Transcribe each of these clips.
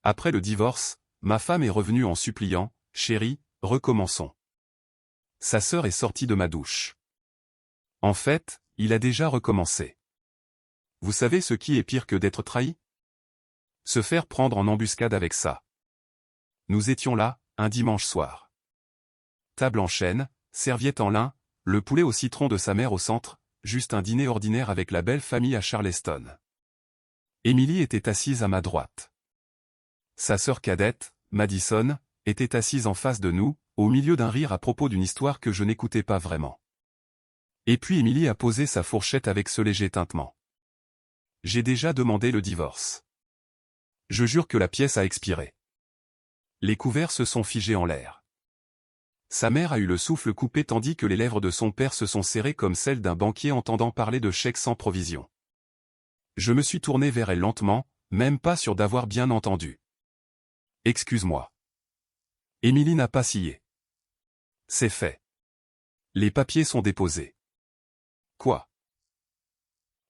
Après le divorce, ma femme est revenue en suppliant, « Chérie, recommençons. » Sa sœur est sortie de ma douche. En fait, il a déjà recommencé. Vous savez ce qui est pire que d'être trahi? Se faire prendre en embuscade avec ça. Nous étions là, un dimanche soir. Table en chêne, serviette en lin, le poulet au citron de sa mère au centre, juste un dîner ordinaire avec la belle famille à Charleston. Emily était assise à ma droite. Sa sœur cadette, Madison, était assise en face de nous, au milieu d'un rire à propos d'une histoire que je n'écoutais pas vraiment. Et puis Emily a posé sa fourchette avec ce léger tintement. J'ai déjà demandé le divorce. Je jure que la pièce a expiré. Les couverts se sont figés en l'air. Sa mère a eu le souffle coupé tandis que les lèvres de son père se sont serrées comme celles d'un banquier entendant parler de chèques sans provision. Je me suis tourné vers elle lentement, même pas sûr d'avoir bien entendu. « Excuse-moi. » Emily n'a pas scié. C'est fait. Les papiers sont déposés. Quoi?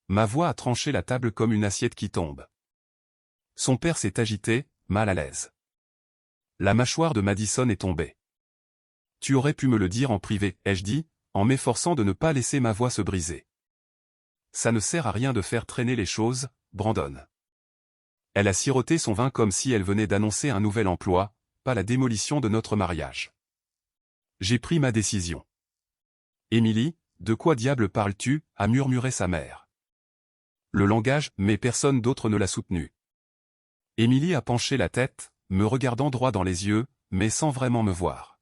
Ma voix a tranché la table comme une assiette qui tombe. Son père s'est agité, mal à l'aise. La mâchoire de Madison est tombée. Tu aurais pu me le dire en privé, ai-je dit, en m'efforçant de ne pas laisser ma voix se briser. Ça ne sert à rien de faire traîner les choses, Brandon. Elle a siroté son vin comme si elle venait d'annoncer un nouvel emploi, pas la démolition de notre mariage. J'ai pris ma décision. Emily, de quoi diable parles-tu, a murmuré sa mère. Le langage, mais personne d'autre ne l'a soutenu. Emily a penché la tête, me regardant droit dans les yeux, mais sans vraiment me voir.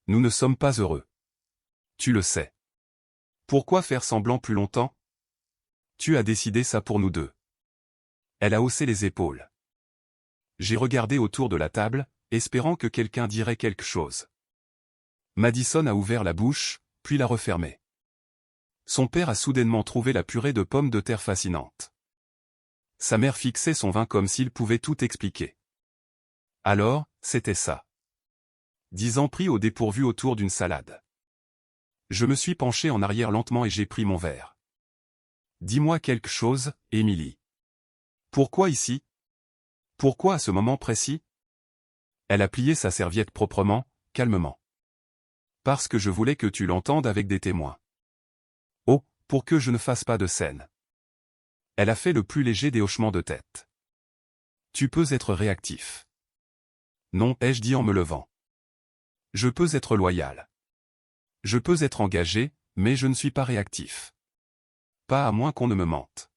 Nous ne sommes pas heureux. Tu le sais. Pourquoi faire semblant plus longtemps? Tu as décidé ça pour nous deux. Elle a haussé les épaules. J'ai regardé autour de la table, espérant que quelqu'un dirait quelque chose. Madison a ouvert la bouche, puis l'a refermée. Son père a soudainement trouvé la purée de pommes de terre fascinante. Sa mère fixait son vin comme s'il pouvait tout expliquer. Alors, c'était ça. 10 ans pris au dépourvu autour d'une salade. Je me suis penché en arrière lentement et j'ai pris mon verre. Dis-moi quelque chose, Emily. Pourquoi ici? Pourquoi à ce moment précis? Elle a plié sa serviette proprement, calmement. Parce que je voulais que tu l'entendes avec des témoins. Oh, pour que je ne fasse pas de scène. Elle a fait le plus léger des hochements de tête. Tu peux être réactif. Non, ai-je dit en me levant. Je peux être loyal. Je peux être engagé, mais je ne suis pas réactif. Pas à moins qu'on ne me mente.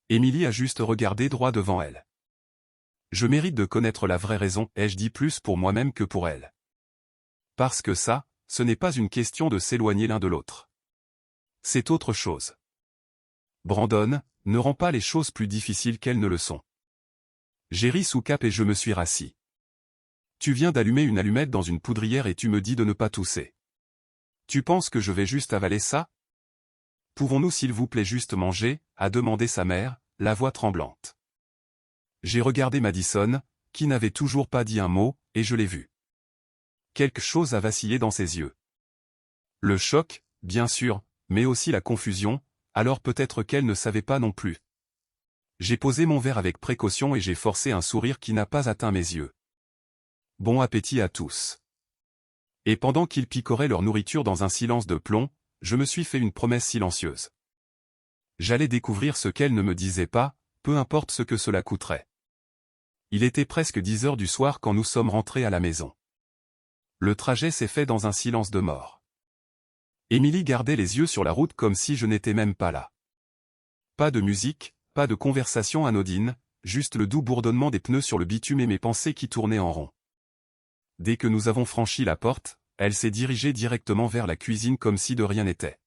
Emily a juste regardé droit devant elle. Je mérite de connaître la vraie raison, ai-je dit plus pour moi-même que pour elle. Parce que ça, ce n'est pas une question de s'éloigner l'un de l'autre. C'est autre chose. Brandon, ne rend pas les choses plus difficiles qu'elles ne le sont. J'ai ri sous cap et je me suis rassis. Tu viens d'allumer une allumette dans une poudrière et tu me dis de ne pas tousser. Tu penses que je vais juste avaler ça? Pouvons-nous s'il vous plaît juste manger, a demandé sa mère, la voix tremblante. J'ai regardé Madison, qui n'avait toujours pas dit un mot, et je l'ai vu. Quelque chose a vacillé dans ses yeux. Le choc, bien sûr, mais aussi la confusion, alors peut-être qu'elle ne savait pas non plus. J'ai posé mon verre avec précaution et j'ai forcé un sourire qui n'a pas atteint mes yeux. Bon appétit à tous. Et pendant qu'ils picoraient leur nourriture dans un silence de plomb, je me suis fait une promesse silencieuse. J'allais découvrir ce qu'elle ne me disait pas, peu importe ce que cela coûterait. Il était presque 10 heures du soir quand nous sommes rentrés à la maison. Le trajet s'est fait dans un silence de mort. Emily gardait les yeux sur la route comme si je n'étais même pas là. Pas de musique, pas de conversation anodine, juste le doux bourdonnement des pneus sur le bitume et mes pensées qui tournaient en rond. Dès que nous avons franchi la porte, elle s'est dirigée directement vers la cuisine comme si de rien n'était.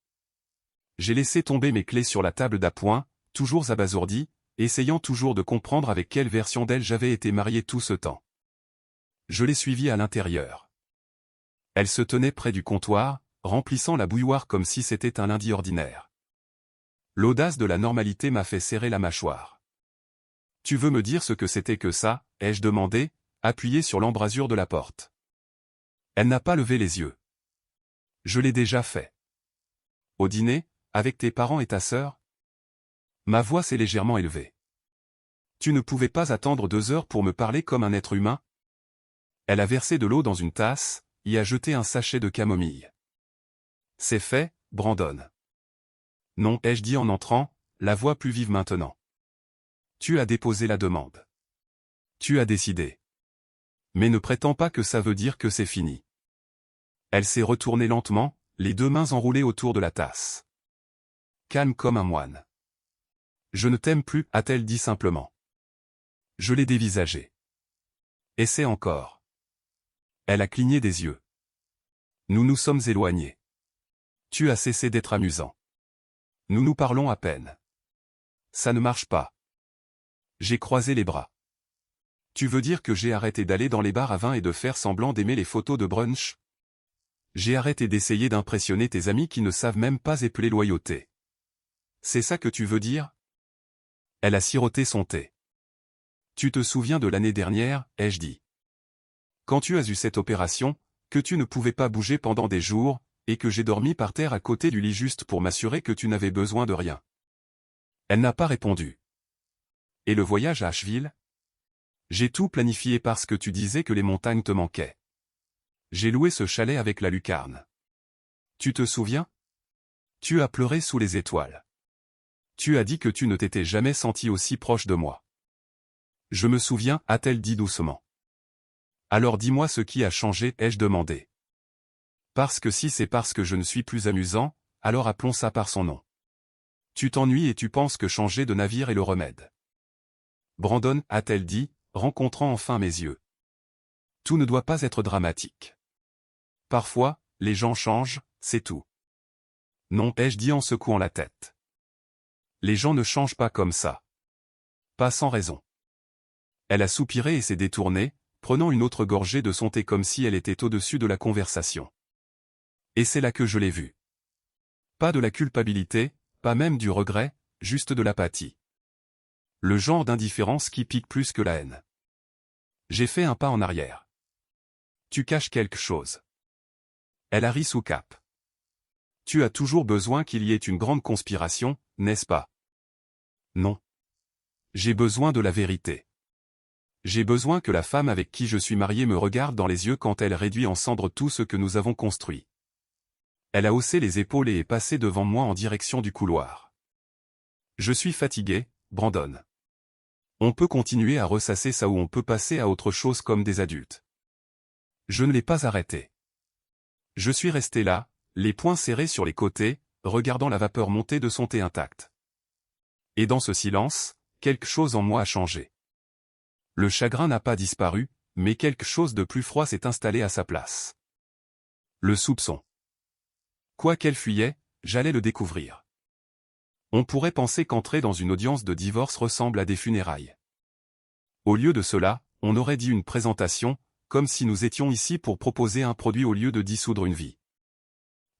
J'ai laissé tomber mes clés sur la table d'appoint, toujours abasourdi, essayant toujours de comprendre avec quelle version d'elle j'avais été marié tout ce temps. Je l'ai suivie à l'intérieur. Elle se tenait près du comptoir, remplissant la bouilloire comme si c'était un lundi ordinaire. L'audace de la normalité m'a fait serrer la mâchoire. « Tu veux me dire ce que c'était que ça ?» ai-je demandé, appuyé sur l'embrasure de la porte. Elle n'a pas levé les yeux. « Je l'ai déjà fait. »« Au dîner, avec tes parents et ta sœur ?» Ma voix s'est légèrement élevée. « Tu ne pouvais pas attendre 2 heures pour me parler comme un être humain? Elle a versé de l'eau dans une tasse, y a jeté un sachet de camomille. C'est fait, Brandon. Non, ai-je dit en entrant, la voix plus vive maintenant. Tu as déposé la demande. Tu as décidé. Mais ne prétends pas que ça veut dire que c'est fini. Elle s'est retournée lentement, les 2 mains enroulées autour de la tasse. Calme comme un moine. Je ne t'aime plus, a-t-elle dit simplement. Je l'ai dévisagé. Essaie encore. Elle a cligné des yeux. Nous nous sommes éloignés. Tu as cessé d'être amusant. Nous nous parlons à peine. Ça ne marche pas. J'ai croisé les bras. Tu veux dire que j'ai arrêté d'aller dans les bars à vin et de faire semblant d'aimer les photos de brunch? J'ai arrêté d'essayer d'impressionner tes amis qui ne savent même pas épeler loyauté. C'est ça que tu veux dire? Elle a siroté son thé. Tu te souviens de l'année dernière, ai-je dit. Quand tu as eu cette opération, que tu ne pouvais pas bouger pendant des jours, et que j'ai dormi par terre à côté du lit juste pour m'assurer que tu n'avais besoin de rien. Elle n'a pas répondu. Et le voyage à Asheville? J'ai tout planifié parce que tu disais que les montagnes te manquaient. J'ai loué ce chalet avec la lucarne. Tu te souviens? Tu as pleuré sous les étoiles. Tu as dit que tu ne t'étais jamais senti aussi proche de moi. Je me souviens, a-t-elle dit doucement. Alors dis-moi ce qui a changé, ai-je demandé. Parce que si c'est parce que je ne suis plus amusant, alors appelons ça par son nom. Tu t'ennuies et tu penses que changer de navire est le remède. Brandon, a-t-elle dit, rencontrant enfin mes yeux. Tout ne doit pas être dramatique. Parfois, les gens changent, c'est tout. Non, ai-je dit en secouant la tête. Les gens ne changent pas comme ça. Pas sans raison. Elle a soupiré et s'est détournée, prenant une autre gorgée de son thé comme si elle était au-dessus de la conversation. Et c'est là que je l'ai vue. Pas de la culpabilité, pas même du regret, juste de l'apathie. Le genre d'indifférence qui pique plus que la haine. J'ai fait un pas en arrière. Tu caches quelque chose. Elle a ri sous cape. Tu as toujours besoin qu'il y ait une grande conspiration, n'est-ce pas? Non. J'ai besoin de la vérité. J'ai besoin que la femme avec qui je suis marié me regarde dans les yeux quand elle réduit en cendres tout ce que nous avons construit. Elle a haussé les épaules et est passée devant moi en direction du couloir. Je suis fatigué, Brandon. On peut continuer à ressasser ça ou on peut passer à autre chose comme des adultes. Je ne l'ai pas arrêté. Je suis resté là, les poings serrés sur les côtés, regardant la vapeur monter de son thé intact. Et dans ce silence, quelque chose en moi a changé. Le chagrin n'a pas disparu, mais quelque chose de plus froid s'est installé à sa place. Le soupçon. Quoi qu'elle fuyait, j'allais le découvrir. On pourrait penser qu'entrer dans une audience de divorce ressemble à des funérailles. Au lieu de cela, on aurait dit une présentation, comme si nous étions ici pour proposer un produit au lieu de dissoudre une vie.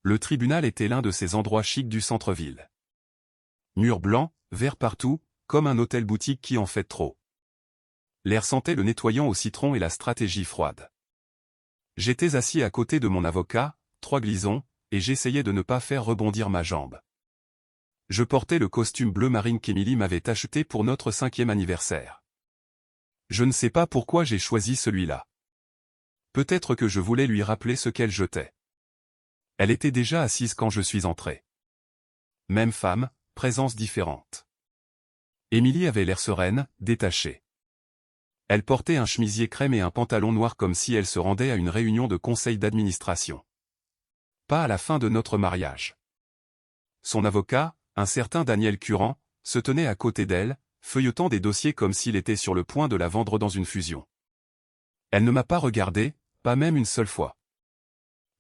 Le tribunal était l'un de ces endroits chics du centre-ville. Murs blancs, verts partout, comme un hôtel-boutique qui en fait trop. L'air sentait le nettoyant au citron et la stratégie froide. J'étais assis à côté de mon avocat, 3 glisons, et j'essayais de ne pas faire rebondir ma jambe. Je portais le costume bleu marine qu'Emily m'avait acheté pour notre 5e anniversaire. Je ne sais pas pourquoi j'ai choisi celui-là. Peut-être que je voulais lui rappeler ce qu'elle jetait. Elle était déjà assise quand je suis entré. Même femme, présence différente. Emily avait l'air sereine, détachée. Elle portait un chemisier crème et un pantalon noir comme si elle se rendait à une réunion de conseil d'administration. Pas à la fin de notre mariage. Son avocat, un certain Daniel Curran, se tenait à côté d'elle, feuilletant des dossiers comme s'il était sur le point de la vendre dans une fusion. Elle ne m'a pas regardé, pas même une seule fois.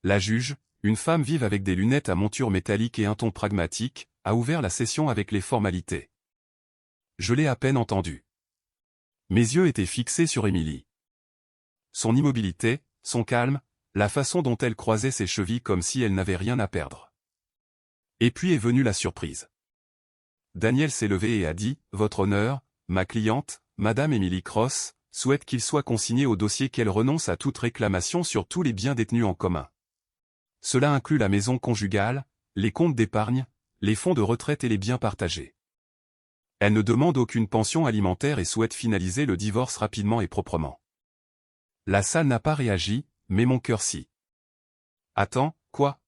La juge, une femme vive avec des lunettes à monture métallique et un ton pragmatique, a ouvert la session avec les formalités. Je l'ai à peine entendu. Mes yeux étaient fixés sur Emily. Son immobilité, son calme, la façon dont elle croisait ses chevilles comme si elle n'avait rien à perdre. Et puis est venue la surprise. Daniel s'est levé et a dit, « Votre honneur, ma cliente, Madame Emily Cross, souhaite qu'il soit consigné au dossier qu'elle renonce à toute réclamation sur tous les biens détenus en commun. Cela inclut la maison conjugale, les comptes d'épargne, les fonds de retraite et les biens partagés. » Elle ne demande aucune pension alimentaire et souhaite finaliser le divorce rapidement et proprement. La salle n'a pas réagi, mais mon cœur si. Attends, quoi?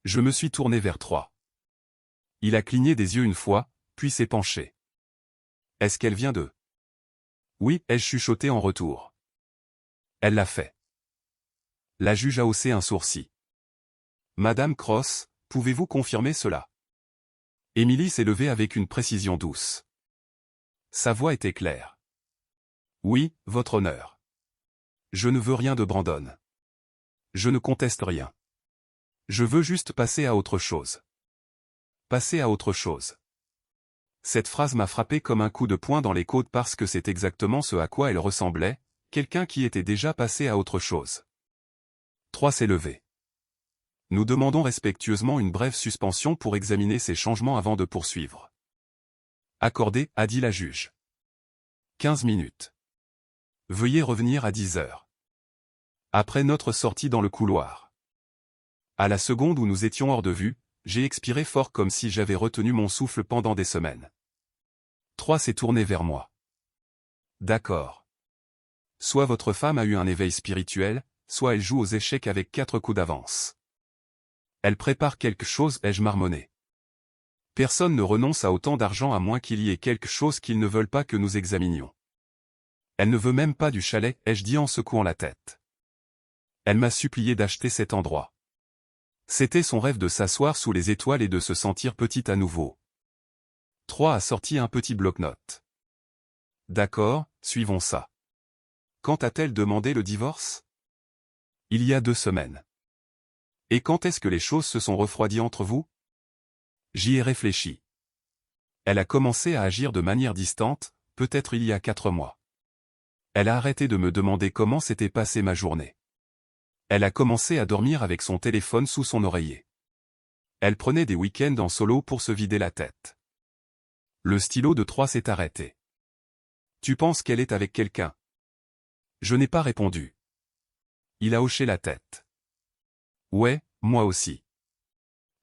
Je me suis tourné vers 3. Il a cligné des yeux une fois, puis s'est penché. Est-ce qu'elle vient de? Oui, ai-je chuchoté en retour. Elle l'a fait. La juge a haussé un sourcil. Madame Cross, pouvez-vous confirmer cela? Émilie s'est levée avec une précision douce. Sa voix était claire. Oui, votre honneur. Je ne veux rien de Brandon. Je ne conteste rien. Je veux juste passer à autre chose. Passer à autre chose. Cette phrase m'a frappé comme un coup de poing dans les côtes parce que c'est exactement ce à quoi elle ressemblait, quelqu'un qui était déjà passé à autre chose. 3 s'est levé. Nous demandons respectueusement une brève suspension pour examiner ces changements avant de poursuivre. Accordé, a dit la juge. 15 minutes. Veuillez revenir à 10 heures. Après notre sortie dans le couloir. À la seconde où nous étions hors de vue, j'ai expiré fort comme si j'avais retenu mon souffle pendant des semaines. 3 s'est tourné vers moi. D'accord. Soit votre femme a eu un éveil spirituel, soit elle joue aux échecs avec 4 coups d'avance. Elle prépare quelque chose, ai-je marmonné. Personne ne renonce à autant d'argent à moins qu'il y ait quelque chose qu'ils ne veulent pas que nous examinions. Elle ne veut même pas du chalet, ai-je dit en secouant la tête. Elle m'a supplié d'acheter cet endroit. C'était son rêve de s'asseoir sous les étoiles et de se sentir petite à nouveau. 3 a sorti un petit bloc-notes. D'accord, suivons ça. Quand a-t-elle demandé le divorce? Il y a 2 semaines. Et quand est-ce que les choses se sont refroidies entre vous? J'y ai réfléchi. Elle a commencé à agir de manière distante, peut-être il y a 4 mois. Elle a arrêté de me demander comment s'était passée ma journée. Elle a commencé à dormir avec son téléphone sous son oreiller. Elle prenait des week-ends en solo pour se vider la tête. Le stylo de 3 s'est arrêté. Tu penses qu'elle est avec quelqu'un? Je n'ai pas répondu. Il a hoché la tête. Ouais, moi aussi.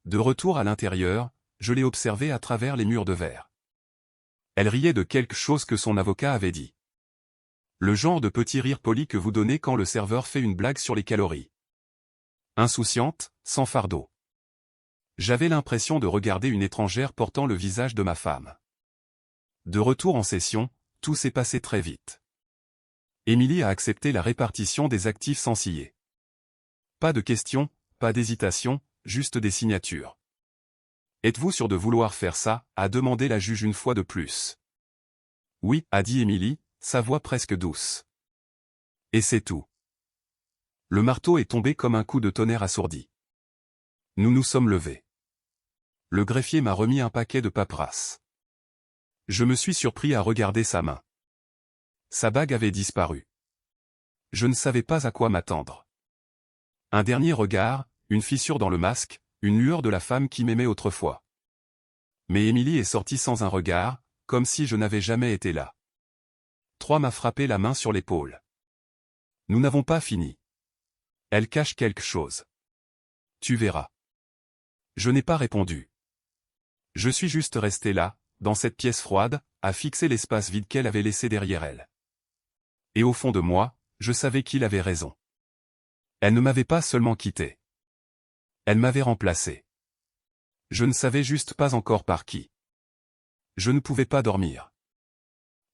De retour à l'intérieur, je l'ai observée à travers les murs de verre. Elle riait de quelque chose que son avocat avait dit. Le genre de petit rire poli que vous donnez quand le serveur fait une blague sur les calories. Insouciante, sans fardeau. J'avais l'impression de regarder une étrangère portant le visage de ma femme. De retour en session, tout s'est passé très vite. Émilie a accepté la répartition des actifs sans ciller. Pas de questions, pas d'hésitation, juste des signatures. Êtes-vous sûr de vouloir faire ça, a demandé la juge une fois de plus. Oui, a dit Émilie, sa voix presque douce. Et c'est tout. Le marteau est tombé comme un coup de tonnerre assourdi. Nous nous sommes levés. Le greffier m'a remis un paquet de paperasses. Je me suis surpris à regarder sa main. Sa bague avait disparu. Je ne savais pas à quoi m'attendre. Un dernier regard, une fissure dans le masque, une lueur de la femme qui m'aimait autrefois. Mais Émilie est sortie sans un regard, comme si je n'avais jamais été là. 3 m'a frappé la main sur l'épaule. Nous n'avons pas fini. Elle cache quelque chose. Tu verras. Je n'ai pas répondu. Je suis juste resté là, dans cette pièce froide, à fixer l'espace vide qu'elle avait laissé derrière elle. Et au fond de moi, je savais qu'il avait raison. Elle ne m'avait pas seulement quitté. Elle m'avait remplacé. Je ne savais juste pas encore par qui. Je ne pouvais pas dormir.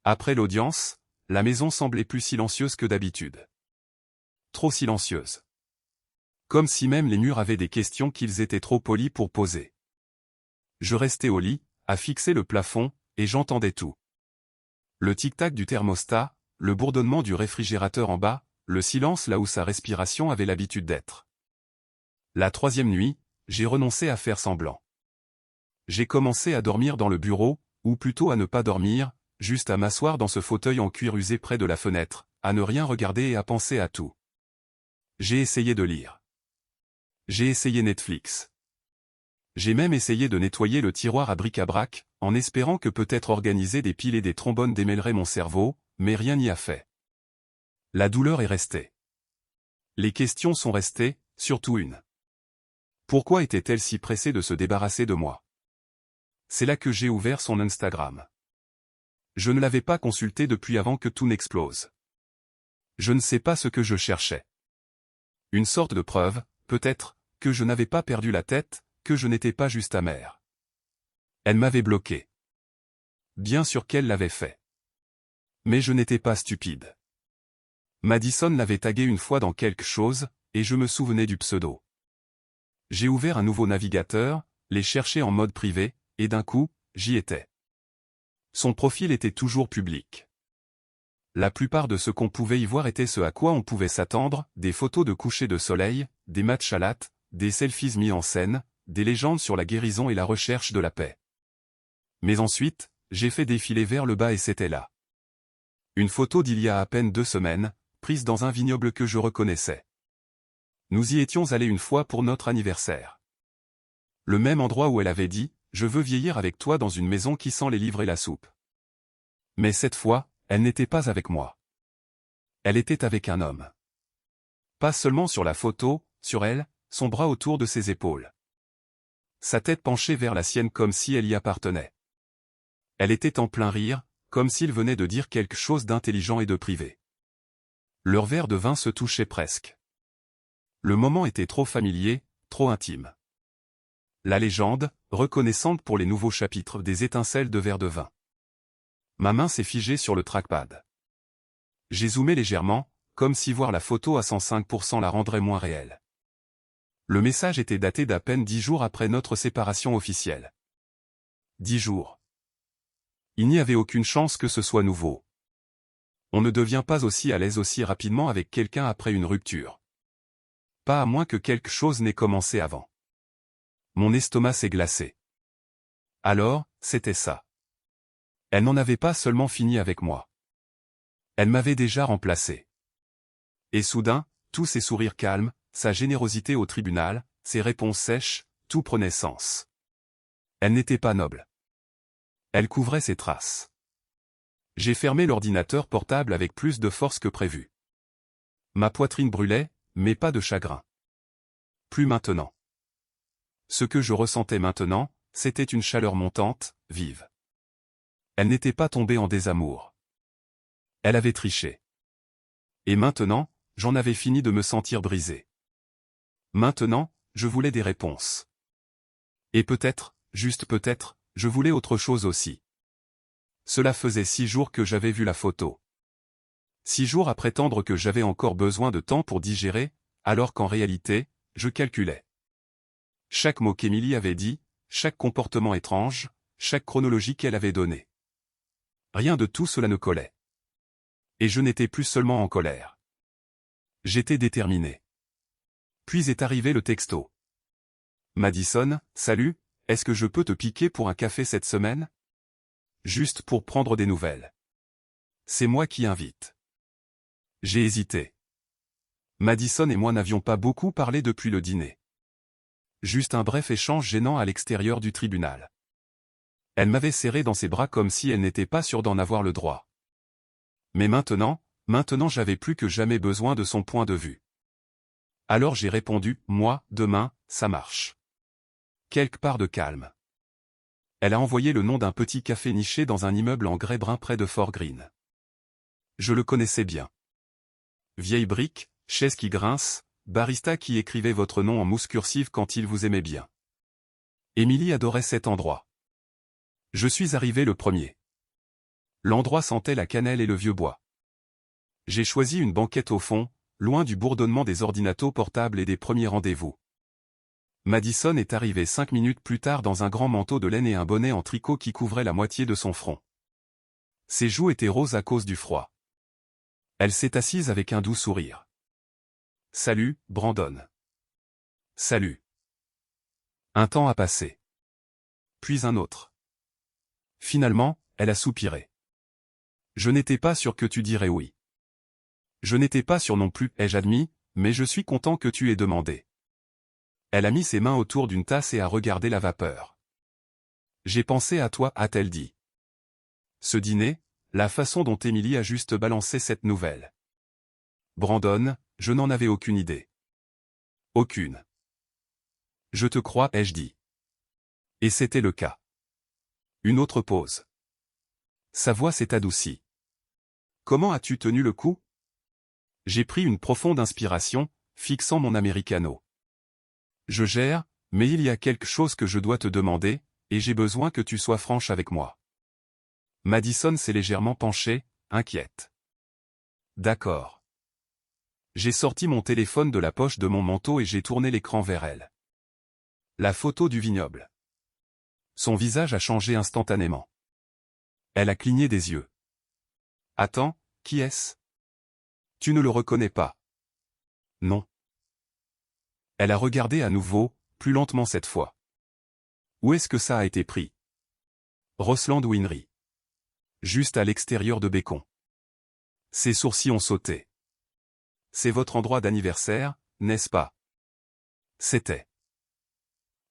Après l'audience, la maison semblait plus silencieuse que d'habitude. Trop silencieuse. Comme si même les murs avaient des questions qu'ils étaient trop polis pour poser. Je restais au lit, à fixer le plafond, et j'entendais tout. Le tic-tac du thermostat, le bourdonnement du réfrigérateur en bas, le silence là où sa respiration avait l'habitude d'être. La 3e nuit, j'ai renoncé à faire semblant. J'ai commencé à dormir dans le bureau, ou plutôt à ne pas dormir, juste à m'asseoir dans ce fauteuil en cuir usé près de la fenêtre, à ne rien regarder et à penser à tout. J'ai essayé de lire. J'ai essayé Netflix. J'ai même essayé de nettoyer le tiroir à bric-à-brac, en espérant que peut-être organiser des piles et des trombones démêleraient mon cerveau, mais rien n'y a fait. La douleur est restée. Les questions sont restées, surtout une. Pourquoi était-elle si pressée de se débarrasser de moi? C'est là que j'ai ouvert son Instagram. Je ne l'avais pas consulté depuis avant que tout n'explose. Je ne sais pas ce que je cherchais. Une sorte de preuve, peut-être, que je n'avais pas perdu la tête, que je n'étais pas juste amer. Elle m'avait bloqué. Bien sûr qu'elle l'avait fait. Mais je n'étais pas stupide. Madison l'avait tagué une fois dans quelque chose, et je me souvenais du pseudo. J'ai ouvert un nouveau navigateur, les cherché en mode privé, et d'un coup, j'y étais. Son profil était toujours public. La plupart de ce qu'on pouvait y voir était ce à quoi on pouvait s'attendre, des photos de coucher de soleil, des matchs à latte, des selfies mis en scène, des légendes sur la guérison et la recherche de la paix. Mais ensuite, j'ai fait défiler vers le bas et c'était là. Une photo d'il y a à peine 2 semaines, prise dans un vignoble que je reconnaissais. Nous y étions allés une fois pour notre anniversaire. Le même endroit où elle avait dit « Je veux vieillir avec toi dans une maison qui sent les livres et la soupe ». Mais cette fois, elle n'était pas avec moi. Elle était avec un homme. Pas seulement sur la photo, sur elle, son bras autour de ses épaules. Sa tête penchée vers la sienne comme si elle y appartenait. Elle était en plein rire, comme s'il venait de dire quelque chose d'intelligent et de privé. Leur verre de vin se touchait presque. Le moment était trop familier, trop intime. La légende, reconnaissante pour les nouveaux chapitres des étincelles de verre de vin. Ma main s'est figée sur le trackpad. J'ai zoomé légèrement, comme si voir la photo à 105% la rendrait moins réelle. Le message était daté d'à peine 10 jours après notre séparation officielle. 10 jours. Il n'y avait aucune chance que ce soit nouveau. On ne devient pas aussi à l'aise aussi rapidement avec quelqu'un après une rupture. Pas à moins que quelque chose n'ait commencé avant. Mon estomac s'est glacé. Alors, c'était ça. Elle n'en avait pas seulement fini avec moi. Elle m'avait déjà remplacé. Et soudain, tous ses sourires calmes, sa générosité au tribunal, ses réponses sèches, tout prenait sens. Elle n'était pas noble. Elle couvrait ses traces. J'ai fermé l'ordinateur portable avec plus de force que prévu. Ma poitrine brûlait, mais pas de chagrin. Plus maintenant. Ce que je ressentais maintenant, c'était une chaleur montante, vive. Elle n'était pas tombée en désamour. Elle avait triché. Et maintenant, j'en avais fini de me sentir brisé. Maintenant, je voulais des réponses. Et peut-être, juste peut-être, je voulais autre chose aussi. Cela faisait 6 jours que j'avais vu la photo. 6 jours à prétendre que j'avais encore besoin de temps pour digérer, alors qu'en réalité, je calculais. Chaque mot qu'Émilie avait dit, chaque comportement étrange, chaque chronologie qu'elle avait donnée. Rien de tout cela ne collait. Et je n'étais plus seulement en colère. J'étais déterminé. Puis est arrivé le texto. Madison, salut, est-ce que je peux te piquer pour un café cette semaine? Juste pour prendre des nouvelles. C'est moi qui invite. J'ai hésité. Madison et moi n'avions pas beaucoup parlé depuis le dîner. Juste un bref échange gênant à l'extérieur du tribunal. Elle m'avait serré dans ses bras comme si elle n'était pas sûre d'en avoir le droit. Mais maintenant j'avais plus que jamais besoin de son point de vue. Alors j'ai répondu, moi, demain, ça marche. Quelque part de calme. Elle a envoyé le nom d'un petit café niché dans un immeuble en grès brun près de Fort Greene. Je le connaissais bien. Vieille brique, chaise qui grince, barista qui écrivait votre nom en mousse cursive quand il vous aimait bien. Émilie adorait cet endroit. Je suis arrivé le premier. L'endroit sentait la cannelle et le vieux bois. J'ai choisi une banquette au fond, loin du bourdonnement des ordinateurs portables et des premiers rendez-vous. Madison est arrivée 5 minutes plus tard dans un grand manteau de laine et un bonnet en tricot qui couvrait la moitié de son front. Ses joues étaient roses à cause du froid. Elle s'est assise avec un doux sourire. Salut, Brandon. Salut. Un temps a passé. Puis un autre. Finalement, elle a soupiré. Je n'étais pas sûr que tu dirais oui. Je n'étais pas sûr non plus, ai-je admis, mais je suis content que tu aies demandé. Elle a mis ses mains autour d'une tasse et a regardé la vapeur. J'ai pensé à toi, a-t-elle dit. Ce dîner, la façon dont Émilie a juste balancé cette nouvelle. Brandon, je n'en avais aucune idée. Aucune. Je te crois, ai-je dit. Et c'était le cas. Une autre pause. Sa voix s'est adoucie. Comment as-tu tenu le coup? J'ai pris une profonde inspiration, fixant mon americano. Je gère, mais il y a quelque chose que je dois te demander, et j'ai besoin que tu sois franche avec moi. Madison s'est légèrement penchée, inquiète. D'accord. J'ai sorti mon téléphone de la poche de mon manteau et j'ai tourné l'écran vers elle. La photo du vignoble. Son visage a changé instantanément. Elle a cligné des yeux. Attends, qui est-ce? Tu ne le reconnais pas? Non. Elle a regardé à nouveau, plus lentement cette fois. Où est-ce que ça a été pris? Roseland Winery. Juste à l'extérieur de Bécon. Ses sourcils ont sauté. C'est votre endroit d'anniversaire, n'est-ce pas? C'était.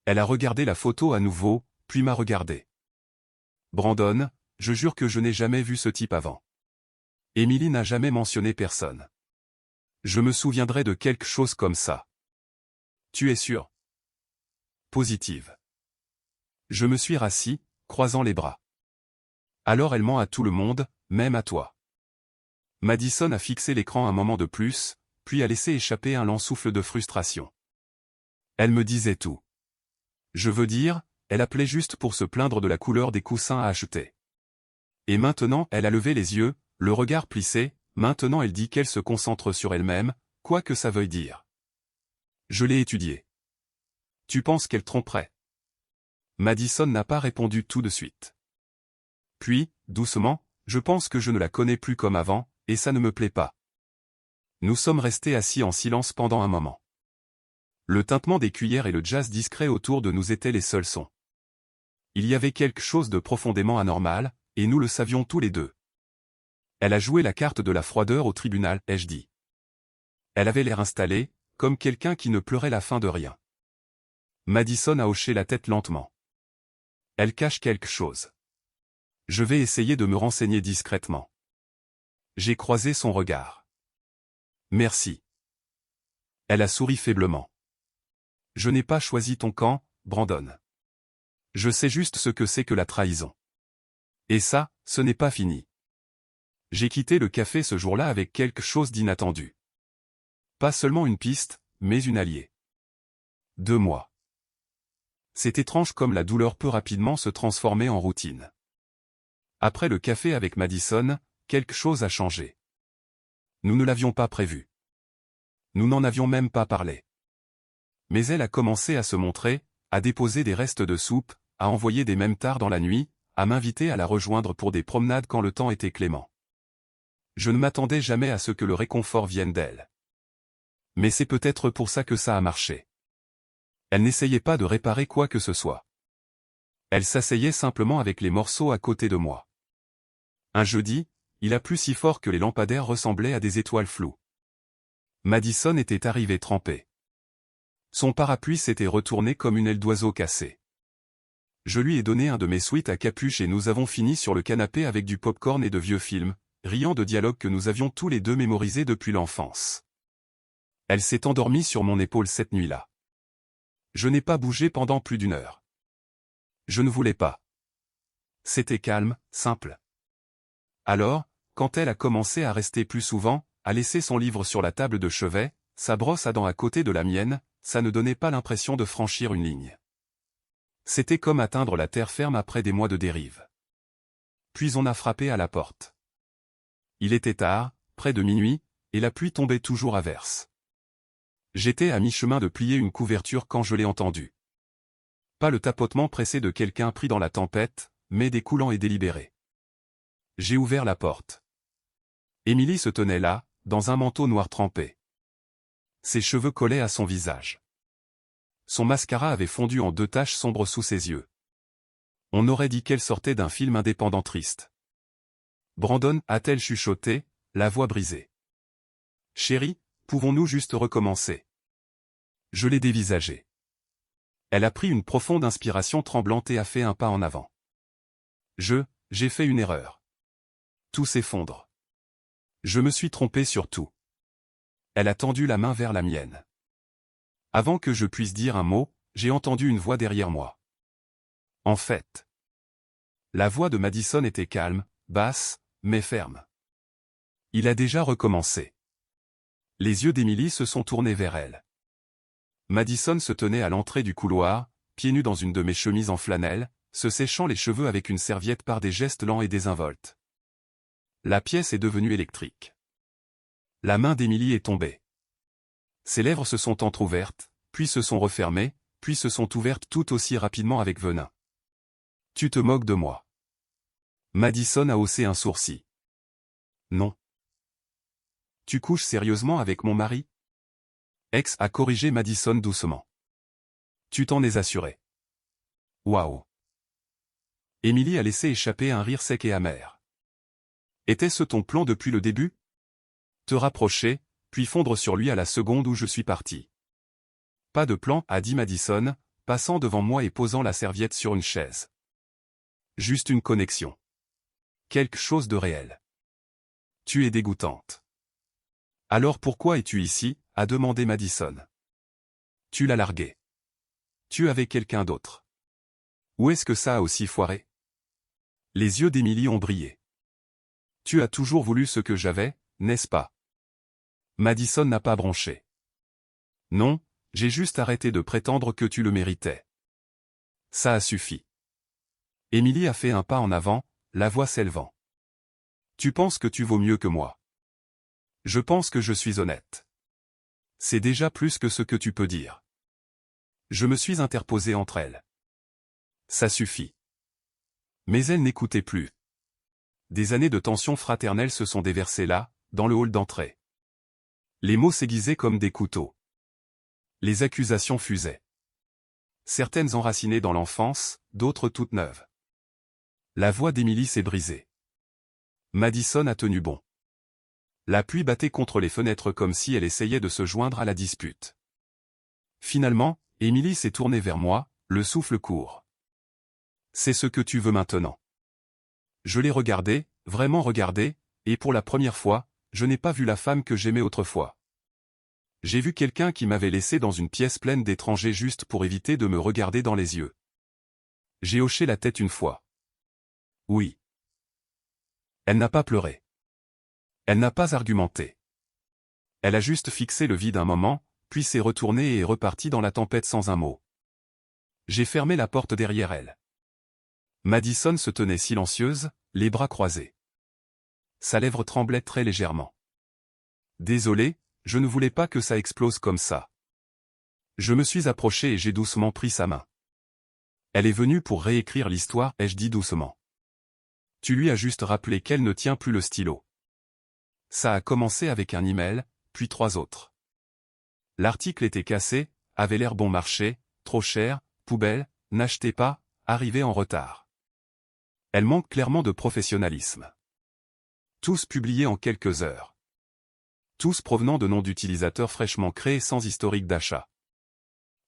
Elle a regardé la photo à nouveau, puis m'a regardé. Brandon, je jure que je n'ai jamais vu ce type avant. Emily n'a jamais mentionné personne. Je me souviendrai de quelque chose comme ça. Tu es sûr? Positive. Je me suis rassis, croisant les bras. Alors elle ment à tout le monde, même à toi. Madison a fixé l'écran un moment de plus, puis a laissé échapper un lent souffle de frustration. Elle me disait tout. Je veux dire, elle appelait juste pour se plaindre de la couleur des coussins à acheter. Et maintenant elle a levé les yeux, le regard plissé, maintenant elle dit qu'elle se concentre sur elle-même, quoi que ça veuille dire. Je l'ai étudiée. Tu penses qu'elle tromperait? Madison n'a pas répondu tout de suite. Puis, doucement, je pense que je ne la connais plus comme avant, et ça ne me plaît pas. Nous sommes restés assis en silence pendant un moment. Le tintement des cuillères et le jazz discret autour de nous étaient les seuls sons. Il y avait quelque chose de profondément anormal, et nous le savions tous les deux. Elle a joué la carte de la froideur au tribunal, ai-je dit. Elle avait l'air installée, comme quelqu'un qui ne pleurait la fin de rien. Madison a hoché la tête lentement. Elle cache quelque chose. Je vais essayer de me renseigner discrètement. J'ai croisé son regard. Merci. Elle a souri faiblement. Je n'ai pas choisi ton camp, Brandon. Je sais juste ce que c'est que la trahison. Et ça, ce n'est pas fini. J'ai quitté le café ce jour-là avec quelque chose d'inattendu. Pas seulement une piste, mais une alliée. 2 mois. C'est étrange comme la douleur peut rapidement se transformer en routine. Après le café avec Madison, quelque chose a changé. Nous ne l'avions pas prévu. Nous n'en avions même pas parlé. Mais elle a commencé à se montrer, à déposer des restes de soupe, à envoyer des mèmes tard dans la nuit, à m'inviter à la rejoindre pour des promenades quand le temps était clément. Je ne m'attendais jamais à ce que le réconfort vienne d'elle. Mais c'est peut-être pour ça que ça a marché. Elle n'essayait pas de réparer quoi que ce soit. Elle s'asseyait simplement avec les morceaux à côté de moi. Un jeudi, il a plu si fort que les lampadaires ressemblaient à des étoiles floues. Madison était arrivée trempée. Son parapluie s'était retourné comme une aile d'oiseau cassée. Je lui ai donné un de mes sweats à capuche et nous avons fini sur le canapé avec du popcorn et de vieux films, riant de dialogues que nous avions tous les deux mémorisés depuis l'enfance. Elle s'est endormie sur mon épaule cette nuit-là. Je n'ai pas bougé pendant plus d'1 heure. Je ne voulais pas. C'était calme, simple. Alors, quand elle a commencé à rester plus souvent, à laisser son livre sur la table de chevet, sa brosse à dents à côté de la mienne, ça ne donnait pas l'impression de franchir une ligne. C'était comme atteindre la terre ferme après des mois de dérive. Puis on a frappé à la porte. Il était tard, près de minuit, et la pluie tombait toujours à verse. J'étais à mi-chemin de plier une couverture quand je l'ai entendu. Pas le tapotement pressé de quelqu'un pris dans la tempête, mais découlant et délibéré. J'ai ouvert la porte. Emily se tenait là, dans un manteau noir trempé. Ses cheveux collaient à son visage. Son mascara avait fondu en 2 taches sombres sous ses yeux. On aurait dit qu'elle sortait d'un film indépendant triste. Brandon, a-t-elle chuchoté, la voix brisée. Chérie, pouvons-nous juste recommencer? Je l'ai dévisagée. Elle a pris une profonde inspiration tremblante et a fait un pas en avant. J'ai fait une erreur. Tout s'effondre. Je me suis trompé sur tout. Elle a tendu la main vers la mienne. Avant que je puisse dire un mot, j'ai entendu une voix derrière moi. En fait. La voix de Madison était calme, basse, mais ferme. Il a déjà recommencé. Les yeux d'Emily se sont tournés vers elle. Madison se tenait à l'entrée du couloir, pieds nus dans une de mes chemises en flanelle, se séchant les cheveux avec une serviette par des gestes lents et désinvoltes. La pièce est devenue électrique. La main d'Emily est tombée. Ses lèvres se sont entr'ouvertes, puis se sont refermées, puis se sont ouvertes tout aussi rapidement avec venin. « Tu te moques de moi. » Madison a haussé un sourcil. « Non. »« Tu couches sérieusement avec mon mari ?» Ex a corrigé Madison doucement. « Tu t'en es assuré. » Waouh. Emily a laissé échapper un rire sec et amer. « Était-ce ton plan depuis le début ? Te rapprocher, puis fondre sur lui à la seconde où je suis parti. »« Pas de plan, » a dit Madison, passant devant moi et posant la serviette sur une chaise. « Juste une connexion. Quelque chose de réel. Tu es dégoûtante. »« Alors pourquoi es-tu ici ?» a demandé Madison. « Tu l'as largué. Tu avais quelqu'un d'autre. Où est-ce que ça a aussi foiré ?» Les yeux d'Emily ont brillé. « Tu as toujours voulu ce que j'avais, n'est-ce pas ?» Madison n'a pas bronché. « Non, j'ai juste arrêté de prétendre que tu le méritais. Ça a suffi. » Emily a fait un pas en avant, la voix s'élevant. « Tu penses que tu vaux mieux que moi. Je pense que je suis honnête. C'est déjà plus que ce que tu peux dire. » Je me suis interposé entre elles. « Ça suffit. » Mais elle n'écoutait plus. Des années de tension fraternelle se sont déversées là, dans le hall d'entrée. Les mots s'aiguisaient comme des couteaux. Les accusations fusaient. Certaines enracinées dans l'enfance, d'autres toutes neuves. La voix d'Emily s'est brisée. Madison a tenu bon. La pluie battait contre les fenêtres comme si elle essayait de se joindre à la dispute. Finalement, Emily s'est tournée vers moi, le souffle court. « C'est ce que tu veux maintenant. » Je l'ai regardé, vraiment regardé, et pour la première fois, je n'ai pas vu la femme que j'aimais autrefois. J'ai vu quelqu'un qui m'avait laissé dans une pièce pleine d'étrangers juste pour éviter de me regarder dans les yeux. J'ai hoché la tête une fois. Oui. Elle n'a pas pleuré. Elle n'a pas argumenté. Elle a juste fixé le vide un moment, puis s'est retournée et est repartie dans la tempête sans un mot. J'ai fermé la porte derrière elle. Madison se tenait silencieuse, les bras croisés. Sa lèvre tremblait très légèrement. Désolé, je ne voulais pas que ça explose comme ça. Je me suis approché et j'ai doucement pris sa main. Elle est venue pour réécrire l'histoire, ai-je dit doucement. Tu lui as juste rappelé qu'elle ne tient plus le stylo. Ça a commencé avec un email, puis 3 autres. L'article était cassé, avait l'air bon marché, trop cher, poubelle, n'achetez pas, arrivé en retard. Elle manque clairement de professionnalisme. Tous publiés en quelques heures. Tous provenant de noms d'utilisateurs fraîchement créés sans historique d'achat.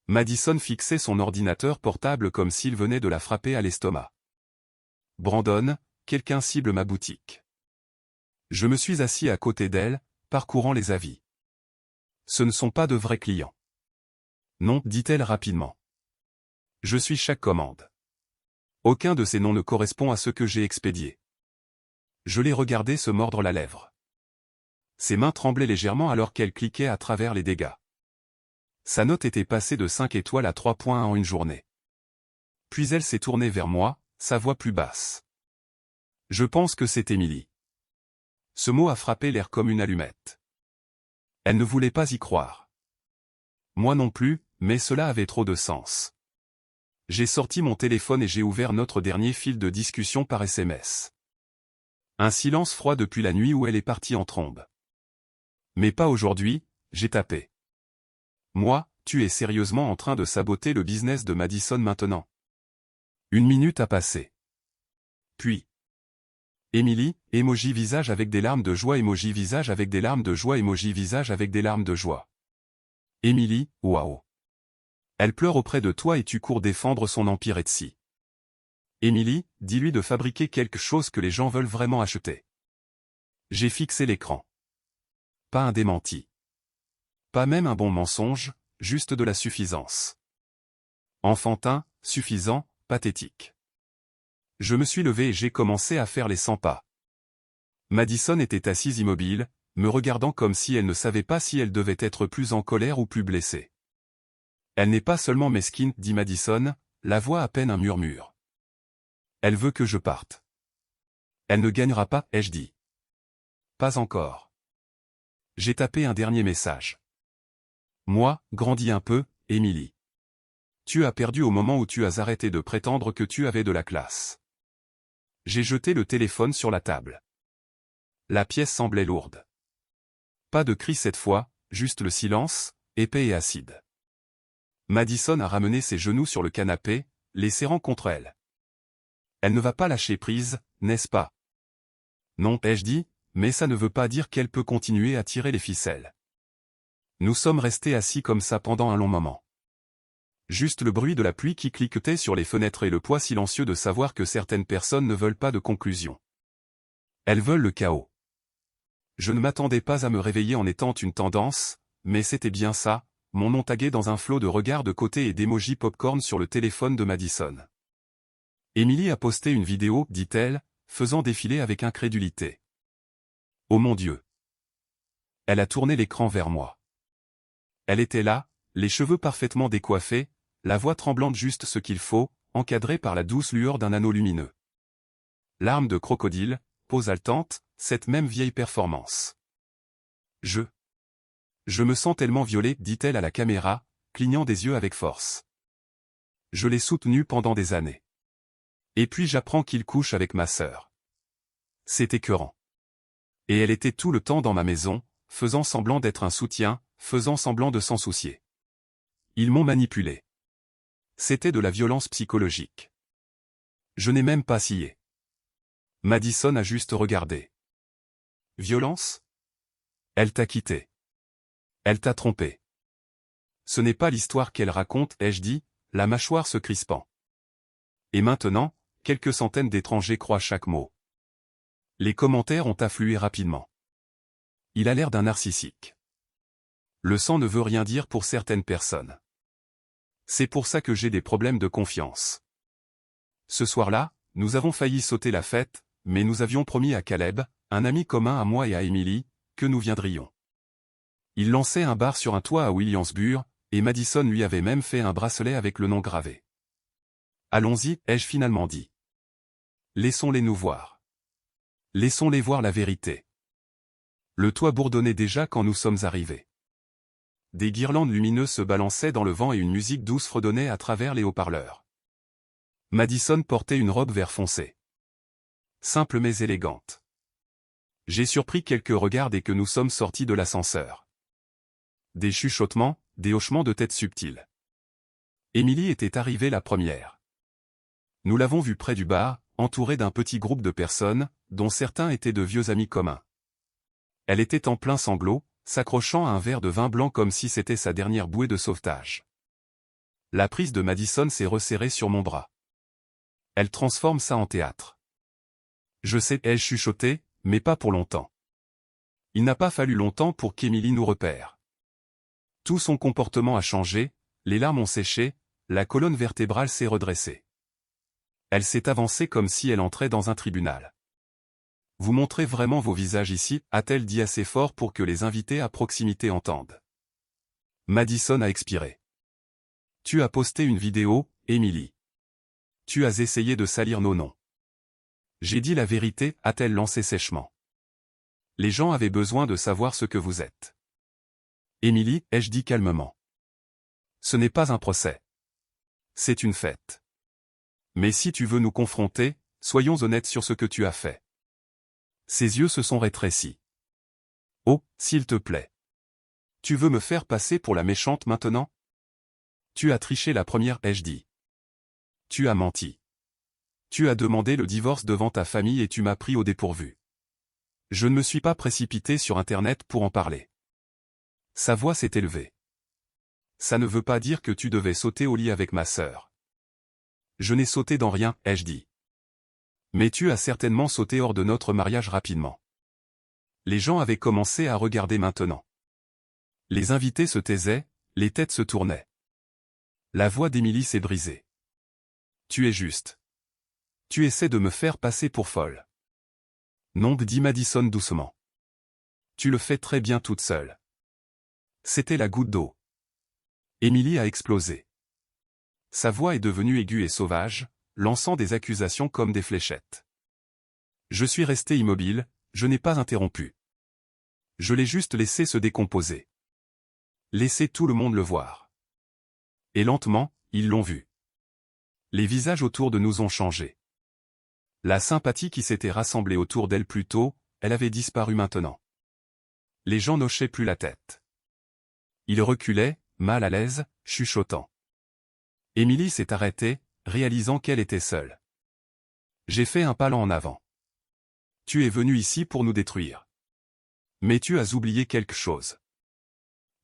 Madison fixait son ordinateur portable comme s'il venait de la frapper à l'estomac. Brandon, quelqu'un cible ma boutique. Je me suis assis à côté d'elle, parcourant les avis. Ce ne sont pas de vrais clients. Non, dit-elle rapidement. Je suis chaque commande. Aucun de ces noms ne correspond à ce que j'ai expédié. Je l'ai regardé se mordre la lèvre. Ses mains tremblaient légèrement alors qu'elle cliquait à travers les dégâts. Sa note était passée de 5 étoiles à 3 points en une journée. Puis elle s'est tournée vers moi, sa voix plus basse. Je pense que c'est Emily. Ce mot a frappé l'air comme une allumette. Elle ne voulait pas y croire. Moi non plus, mais cela avait trop de sens. J'ai sorti mon téléphone et j'ai ouvert notre dernier fil de discussion par SMS. Un silence froid depuis la nuit où elle est partie en trombe. Mais pas aujourd'hui, j'ai tapé. Moi, tu es sérieusement en train de saboter le business de Madison maintenant. 1 minute a passé. Puis. Emily, emoji visage avec des larmes de joie, emoji visage avec des larmes de joie, emoji visage avec des larmes de joie. Emily, waouh. Elle pleure auprès de toi et tu cours défendre son empire Etsy. Emily, dis-lui de fabriquer quelque chose que les gens veulent vraiment acheter. J'ai fixé l'écran. Pas un démenti. Pas même un bon mensonge, juste de la suffisance. Enfantin, suffisant, pathétique. Je me suis levé et j'ai commencé à faire les 100 pas. Madison était assise immobile, me regardant comme si elle ne savait pas si elle devait être plus en colère ou plus blessée. Elle n'est pas seulement mesquine, dit Madison, la voix à peine un murmure. Elle veut que je parte. Elle ne gagnera pas, ai-je dit. Pas encore. J'ai tapé un dernier message. Moi, grandis un peu, Émilie. Tu as perdu au moment où tu as arrêté de prétendre que tu avais de la classe. J'ai jeté le téléphone sur la table. La pièce semblait lourde. Pas de cri cette fois, juste le silence, épais et acide. Madison a ramené ses genoux sur le canapé, les serrant contre elle. Elle ne va pas lâcher prise, n'est-ce pas? Non, ai-je dit, mais ça ne veut pas dire qu'elle peut continuer à tirer les ficelles. Nous sommes restés assis comme ça pendant un long moment. Juste le bruit de la pluie qui cliquetait sur les fenêtres et le poids silencieux de savoir que certaines personnes ne veulent pas de conclusion. Elles veulent le chaos. Je ne m'attendais pas à me réveiller en étant une tendance, mais c'était bien ça, mon nom tagué dans un flot de regards de côté et d'émojis popcorn sur le téléphone de Madison. Émilie a posté une vidéo, dit-elle, faisant défiler avec incrédulité. Oh mon Dieu! Elle a tourné l'écran vers moi. Elle était là, les cheveux parfaitement décoiffés, la voix tremblante juste ce qu'il faut, encadrée par la douce lueur d'un anneau lumineux. Larmes de crocodile, pose haletante, cette même vieille performance. Je me sens tellement violée, dit-elle à la caméra, clignant des yeux avec force. Je l'ai soutenu pendant des années. Et puis j'apprends qu'il couche avec ma sœur. C'est écœurant. Et elle était tout le temps dans ma maison, faisant semblant d'être un soutien, faisant semblant de s'en soucier. Ils m'ont manipulé. C'était de la violence psychologique. Je n'ai même pas scié. Madison a juste regardé. Violence? Elle t'a quitté. Elle t'a trompé. Ce n'est pas l'histoire qu'elle raconte, ai-je dit, la mâchoire se crispant. Et maintenant, quelques centaines d'étrangers croient chaque mot. Les commentaires ont afflué rapidement. Il a l'air d'un narcissique. Le sang ne veut rien dire pour certaines personnes. C'est pour ça que j'ai des problèmes de confiance. Ce soir-là, nous avons failli sauter la fête, mais nous avions promis à Caleb, un ami commun à moi et à Emily, que nous viendrions. Il lançait un bar sur un toit à Williamsburg, et Madison lui avait même fait un bracelet avec le nom gravé. Allons-y, ai-je finalement dit. Laissons-les nous voir. Laissons-les voir la vérité. Le toit bourdonnait déjà quand nous sommes arrivés. Des guirlandes lumineuses se balançaient dans le vent et une musique douce fredonnait à travers les haut-parleurs. Madison portait une robe vert foncé. Simple mais élégante. J'ai surpris quelques regards dès que nous sommes sortis de l'ascenseur. Des chuchotements, des hochements de tête subtils. Émilie était arrivée la première. Nous l'avons vue près du bar, entourée d'un petit groupe de personnes, dont certains étaient de vieux amis communs. Elle était en plein sanglot, s'accrochant à un verre de vin blanc comme si c'était sa dernière bouée de sauvetage. La prise de Madison s'est resserrée sur mon bras. Elle transforme ça en théâtre. Je sais, ai-je chuchoté, mais pas pour longtemps. Il n'a pas fallu longtemps pour qu'Émilie nous repère. Tout son comportement a changé, les larmes ont séché, la colonne vertébrale s'est redressée. Elle s'est avancée comme si elle entrait dans un tribunal. Vous montrez vraiment vos visages ici, a-t-elle dit assez fort pour que les invités à proximité entendent. Madison a expiré. Tu as posté une vidéo, Émilie. Tu as essayé de salir nos noms. J'ai dit la vérité, a-t-elle lancé sèchement. Les gens avaient besoin de savoir ce que vous êtes. Émilie, ai-je dit calmement. Ce n'est pas un procès. C'est une fête. Mais si tu veux nous confronter, soyons honnêtes sur ce que tu as fait. Ses yeux se sont rétrécis. Oh, s'il te plaît. Tu veux me faire passer pour la méchante maintenant? Tu as triché la première, ai-je dit. Tu as menti. Tu as demandé le divorce devant ta famille et tu m'as pris au dépourvu. Je ne me suis pas précipité sur Internet pour en parler. Sa voix s'est élevée. Ça ne veut pas dire que tu devais sauter au lit avec ma sœur. Je n'ai sauté dans rien, ai-je dit. Mais tu as certainement sauté hors de notre mariage rapidement. Les gens avaient commencé à regarder maintenant. Les invités se taisaient, les têtes se tournaient. La voix d'Émilie s'est brisée. Tu es juste. Tu essaies de me faire passer pour folle. Non, dit Madison doucement. Tu le fais très bien toute seule. C'était la goutte d'eau. Émilie a explosé. Sa voix est devenue aiguë et sauvage, lançant des accusations comme des fléchettes. Je suis resté immobile, je n'ai pas interrompu. Je l'ai juste laissé se décomposer. Laissez tout le monde le voir. Et lentement, ils l'ont vu. Les visages autour de nous ont changé. La sympathie qui s'était rassemblée autour d'elle plus tôt, elle avait disparu maintenant. Les gens n'hochaient plus la tête. Ils reculaient, mal à l'aise, chuchotant. Émilie s'est arrêtée, réalisant qu'elle était seule. J'ai fait un pas en avant. Tu es venu ici pour nous détruire. Mais tu as oublié quelque chose.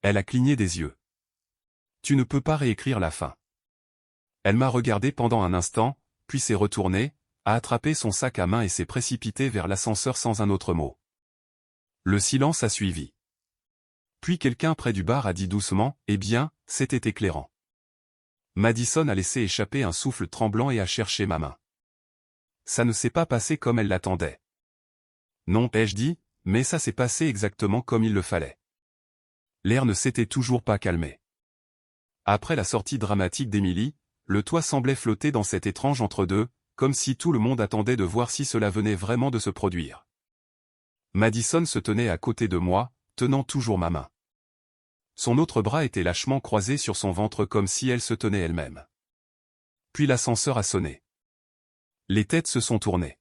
Elle a cligné des yeux. Tu ne peux pas réécrire la fin. Elle m'a regardé pendant un instant, puis s'est retournée, a attrapé son sac à main et s'est précipitée vers l'ascenseur sans un autre mot. Le silence a suivi. Puis quelqu'un près du bar a dit doucement, « Eh bien, c'était éclairant. » Madison a laissé échapper un souffle tremblant et a cherché ma main. Ça ne s'est pas passé comme elle l'attendait. Non, ai-je dit, mais ça s'est passé exactement comme il le fallait. L'air ne s'était toujours pas calmé. Après la sortie dramatique d'Émilie, le toit semblait flotter dans cet étrange entre-deux, comme si tout le monde attendait de voir si cela venait vraiment de se produire. Madison se tenait à côté de moi, tenant toujours ma main. Son autre bras était lâchement croisé sur son ventre comme si elle se tenait elle-même. Puis l'ascenseur a sonné. Les têtes se sont tournées.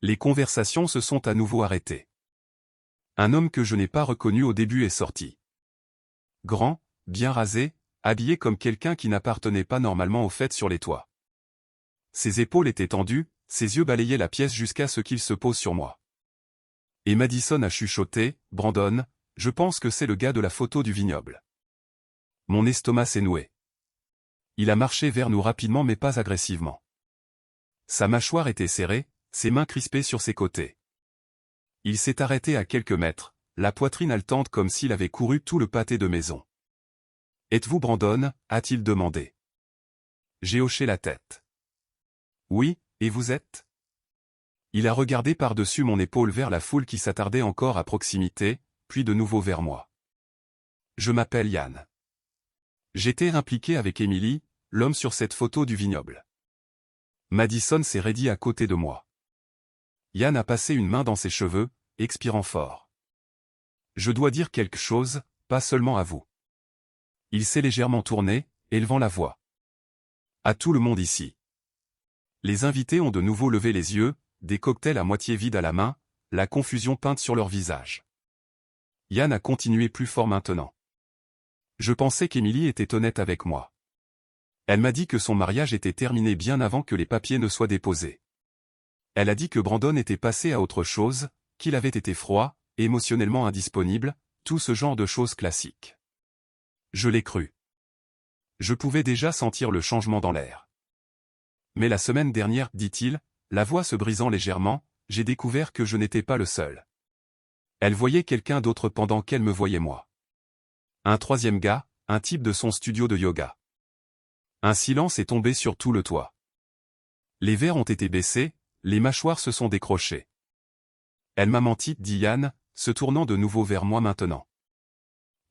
Les conversations se sont à nouveau arrêtées. Un homme que je n'ai pas reconnu au début est sorti. Grand, bien rasé, habillé comme quelqu'un qui n'appartenait pas normalement aux fêtes sur les toits. Ses épaules étaient tendues, ses yeux balayaient la pièce jusqu'à ce qu'il se pose sur moi. Et Madison a chuchoté, « Brandon, je pense que c'est le gars de la photo du vignoble. » Mon estomac s'est noué. Il a marché vers nous rapidement mais pas agressivement. Sa mâchoire était serrée, ses mains crispées sur ses côtés. Il s'est arrêté à quelques mètres, la poitrine haletante comme s'il avait couru tout le pâté de maison. « Êtes-vous Brandon ?» a-t-il demandé. J'ai hoché la tête. « Oui, et vous êtes ?» Il a regardé par-dessus mon épaule vers la foule qui s'attardait encore à proximité, puis de nouveau vers moi. « Je m'appelle Yann. J'étais impliqué avec Émilie, l'homme sur cette photo du vignoble. » Madison s'est raidi à côté de moi. Yann a passé une main dans ses cheveux, expirant fort. « Je dois dire quelque chose, pas seulement à vous. » Il s'est légèrement tourné, élevant la voix. « À tout le monde ici. » Les invités ont de nouveau levé les yeux, des cocktails à moitié vides à la main, la confusion peinte sur leur visage. Yann a continué plus fort maintenant. Je pensais qu'Émilie était honnête avec moi. Elle m'a dit que son mariage était terminé bien avant que les papiers ne soient déposés. Elle a dit que Brandon était passé à autre chose, qu'il avait été froid, émotionnellement indisponible, tout ce genre de choses classiques. Je l'ai cru. Je pouvais déjà sentir le changement dans l'air. Mais la semaine dernière, dit-il, la voix se brisant légèrement, j'ai découvert que je n'étais pas le seul. Elle voyait quelqu'un d'autre pendant qu'elle me voyait moi. Un troisième gars, un type de son studio de yoga. Un silence est tombé sur tout le toit. Les verres ont été baissés, les mâchoires se sont décrochées. Elle m'a menti, dit Yann, se tournant de nouveau vers moi maintenant.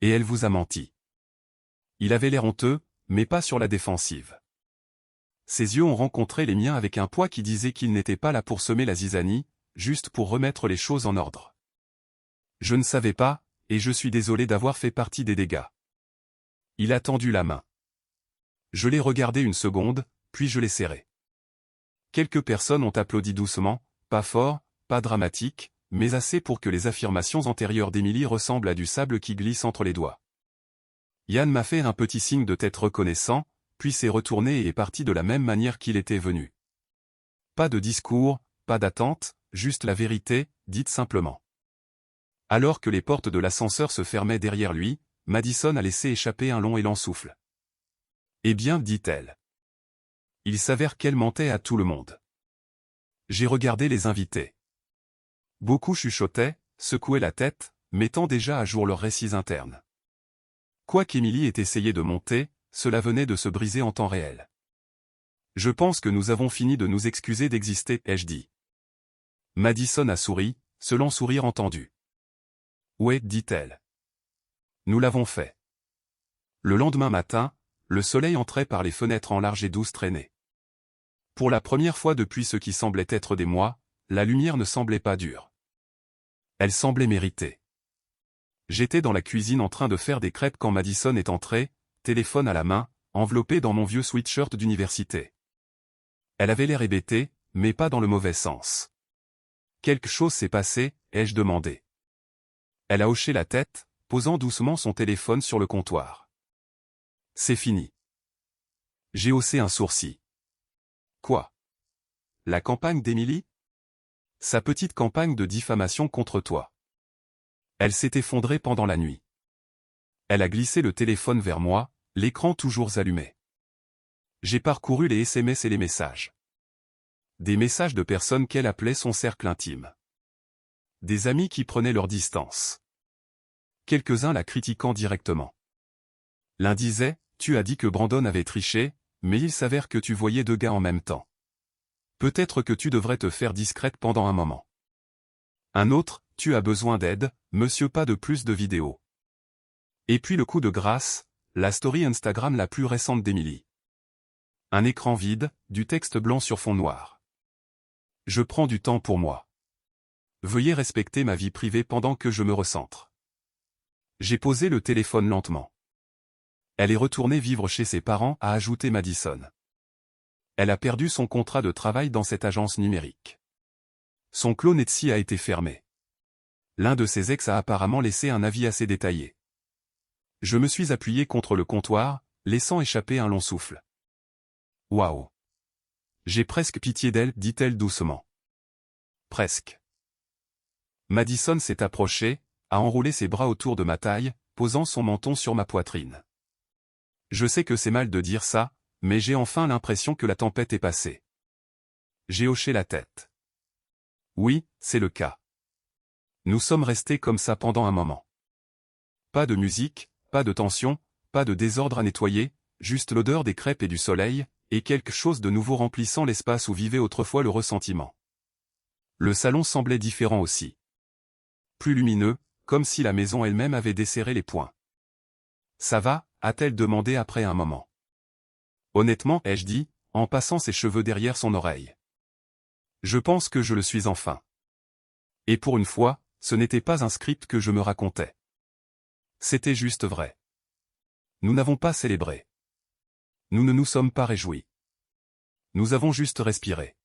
Et elle vous a menti. Il avait l'air honteux, mais pas sur la défensive. Ses yeux ont rencontré les miens avec un poids qui disait qu'il n'était pas là pour semer la zizanie, juste pour remettre les choses en ordre. Je ne savais pas, et je suis désolé d'avoir fait partie des dégâts. Il a tendu la main. Je l'ai regardé une seconde, puis je l'ai serré. Quelques personnes ont applaudi doucement, pas fort, pas dramatique, mais assez pour que les affirmations antérieures d'Émilie ressemblent à du sable qui glisse entre les doigts. Yann m'a fait un petit signe de tête reconnaissant, puis s'est retourné et est parti de la même manière qu'il était venu. Pas de discours, pas d'attente, juste la vérité, dite simplement. Alors que les portes de l'ascenseur se fermaient derrière lui, Madison a laissé échapper un long élan souffle. « Eh bien, dit-elle. Il s'avère qu'elle mentait à tout le monde. » J'ai regardé les invités. Beaucoup chuchotaient, secouaient la tête, mettant déjà à jour leurs récits internes. Quoi qu'Émilie ait essayé de monter, cela venait de se briser en temps réel. « Je pense que nous avons fini de nous excuser d'exister, ai-je dit. Madison a souri, ce lent sourire entendu. Ouais, dit-elle. Nous l'avons fait. Le lendemain matin, le soleil entrait par les fenêtres en larges et douces traînées. Pour la première fois depuis ce qui semblait être des mois, la lumière ne semblait pas dure. Elle semblait méritée. J'étais dans la cuisine en train de faire des crêpes quand Madison est entrée, téléphone à la main, enveloppée dans mon vieux sweatshirt d'université. Elle avait l'air hébétée, mais pas dans le mauvais sens. Quelque chose s'est passé, ai-je demandé. Elle a hoché la tête, posant doucement son téléphone sur le comptoir. C'est fini. J'ai haussé un sourcil. Quoi? La campagne d'Emily? Sa petite campagne de diffamation contre toi. Elle s'est effondrée pendant la nuit. Elle a glissé le téléphone vers moi, l'écran toujours allumé. J'ai parcouru les SMS et les messages. Des messages de personnes qu'elle appelait son cercle intime. Des amis qui prenaient leur distance. Quelques-uns la critiquant directement. L'un disait, tu as dit que Brandon avait triché, mais il s'avère que tu voyais deux gars en même temps. Peut-être que tu devrais te faire discrète pendant un moment. Un autre, tu as besoin d'aide, monsieur, pas de plus de vidéos. Et puis le coup de grâce, la story Instagram la plus récente d'Emily. Un écran vide, du texte blanc sur fond noir. Je prends du temps pour moi. Veuillez respecter ma vie privée pendant que je me recentre. J'ai posé le téléphone lentement. Elle est retournée vivre chez ses parents, a ajouté Madison. Elle a perdu son contrat de travail dans cette agence numérique. Son clone Etsy a été fermé. L'un de ses ex a apparemment laissé un avis assez détaillé. Je me suis appuyé contre le comptoir, laissant échapper un long souffle. Waouh! J'ai presque pitié d'elle, dit-elle doucement. Presque. Madison s'est approchée, a enroulé ses bras autour de ma taille, posant son menton sur ma poitrine. Je sais que c'est mal de dire ça, mais j'ai enfin l'impression que la tempête est passée. J'ai hoché la tête. Oui, c'est le cas. Nous sommes restés comme ça pendant un moment. Pas de musique, pas de tension, pas de désordre à nettoyer, juste l'odeur des crêpes et du soleil, et quelque chose de nouveau remplissant l'espace où vivait autrefois le ressentiment. Le salon semblait différent aussi. Plus lumineux, comme si la maison elle-même avait desserré les poings. Ça va, a-t-elle demandé après un moment. Honnêtement, ai-je dit, en passant ses cheveux derrière son oreille. Je pense que je le suis enfin. Et pour une fois, ce n'était pas un script que je me racontais. C'était juste vrai. Nous n'avons pas célébré. Nous ne nous sommes pas réjouis. Nous avons juste respiré.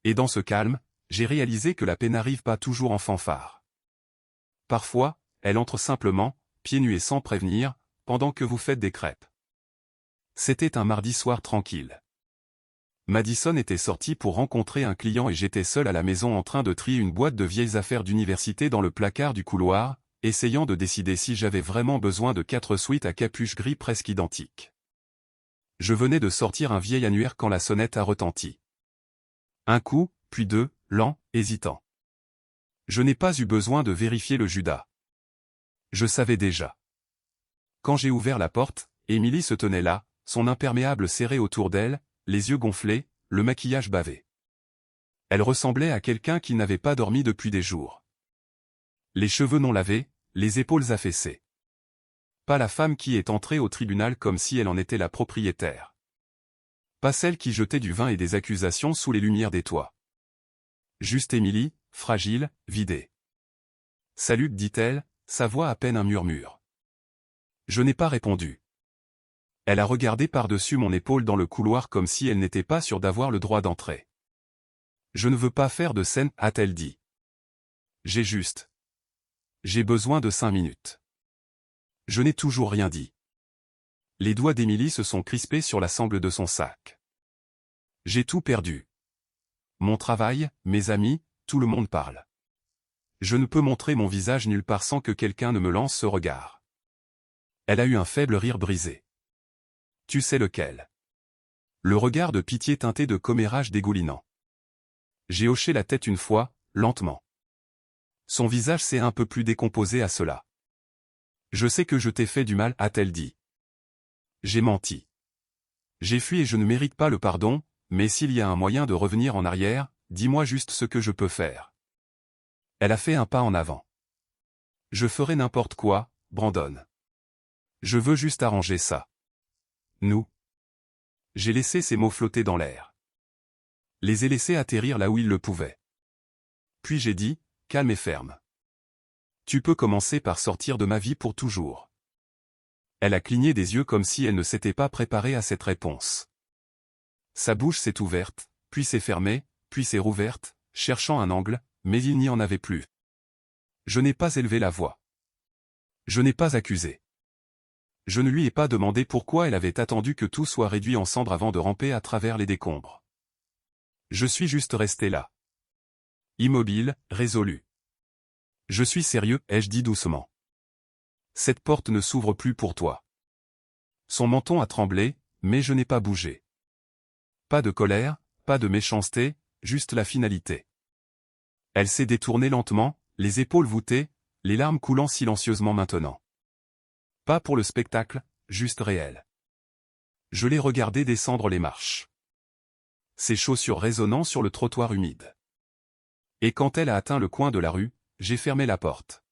Et dans ce calme, j'ai réalisé que la paix n'arrive pas toujours en fanfare. Parfois, elle entre simplement, pieds nus et sans prévenir, pendant que vous faites des crêpes. C'était un mardi soir tranquille. Madison était sortie pour rencontrer un client et j'étais seul à la maison en train de trier une boîte de vieilles affaires d'université dans le placard du couloir, essayant de décider si j'avais vraiment besoin de 4 suites à capuche gris presque identiques. Je venais de sortir un vieil annuaire quand la sonnette a retenti. Un coup, puis deux, lent, hésitant. Je n'ai pas eu besoin de vérifier le Judas. Je savais déjà. Quand j'ai ouvert la porte, Emily se tenait là, son imperméable serré autour d'elle, les yeux gonflés, le maquillage bavé. Elle ressemblait à quelqu'un qui n'avait pas dormi depuis des jours. Les cheveux non lavés, les épaules affaissées. Pas la femme qui est entrée au tribunal comme si elle en était la propriétaire. Pas celle qui jetait du vin et des accusations sous les lumières des toits. Juste Emily, fragile, vidée. Salut, dit-elle, sa voix à peine un murmure. Je n'ai pas répondu. Elle a regardé par-dessus mon épaule dans le couloir comme si elle n'était pas sûre d'avoir le droit d'entrer. Je ne veux pas faire de scène, a-t-elle dit. J'ai besoin de 5 minutes. Je n'ai toujours rien dit. Les doigts d'Emily se sont crispés sur la sangle de son sac. J'ai tout perdu. Mon travail, mes amis, tout le monde parle. Je ne peux montrer mon visage nulle part sans que quelqu'un ne me lance ce regard. Elle a eu un faible rire brisé. Tu sais lequel. Le regard de pitié teinté de commérage dégoulinant. J'ai hoché la tête une fois, lentement. Son visage s'est un peu plus décomposé à cela. Je sais que je t'ai fait du mal, a-t-elle dit. J'ai menti. J'ai fui et je ne mérite pas le pardon, mais s'il y a un moyen de revenir en arrière, dis-moi juste ce que je peux faire. Elle a fait un pas en avant. Je ferai n'importe quoi, Brandon. Je veux juste arranger ça. Nous. J'ai laissé ces mots flotter dans l'air. Les ai laissés atterrir là où ils le pouvaient. Puis j'ai dit, calme et ferme. Tu peux commencer par sortir de ma vie pour toujours. Elle a cligné des yeux comme si elle ne s'était pas préparée à cette réponse. Sa bouche s'est ouverte, puis s'est fermée, puis s'est rouverte, cherchant un angle, mais il n'y en avait plus. Je n'ai pas élevé la voix. Je n'ai pas accusé. Je ne lui ai pas demandé pourquoi elle avait attendu que tout soit réduit en cendres avant de ramper à travers les décombres. Je suis juste resté là. Immobile, résolu. Je suis sérieux, ai-je dit doucement. Cette porte ne s'ouvre plus pour toi. Son menton a tremblé, mais je n'ai pas bougé. Pas de colère, pas de méchanceté, juste la finalité. Elle s'est détournée lentement, les épaules voûtées, les larmes coulant silencieusement maintenant. Pas pour le spectacle, juste réel. Je l'ai regardée descendre les marches. Ses chaussures résonnant sur le trottoir humide. Et quand elle a atteint le coin de la rue, j'ai fermé la porte.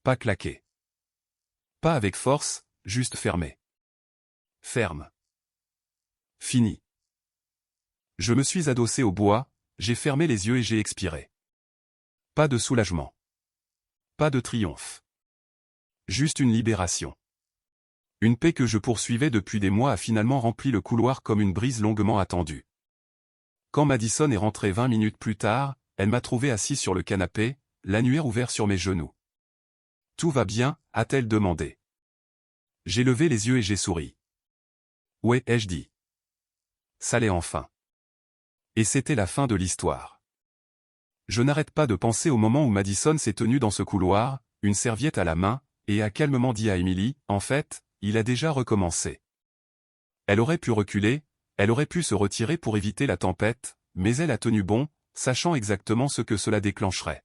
Pas claqué. Pas avec force, juste fermé. Ferme. Fini. Je me suis adossé au bois, j'ai fermé les yeux et j'ai expiré. Pas de soulagement. Pas de triomphe. Juste une libération. Une paix que je poursuivais depuis des mois a finalement rempli le couloir comme une brise longuement attendue. Quand Madison est rentrée 20 minutes plus tard, elle m'a trouvé assis sur le canapé, l'annuaire ouvert sur mes genoux. « Tout va bien ?» a-t-elle demandé. J'ai levé les yeux et j'ai souri. « Ouais » ai-je dit. Ça l'est enfin. Et c'était la fin de l'histoire. Je n'arrête pas de penser au moment où Madison s'est tenue dans ce couloir, une serviette à la main, et a calmement dit à Emily, « En fait, il a déjà recommencé. » Elle aurait pu reculer, elle aurait pu se retirer pour éviter la tempête, mais elle a tenu bon, sachant exactement ce que cela déclencherait.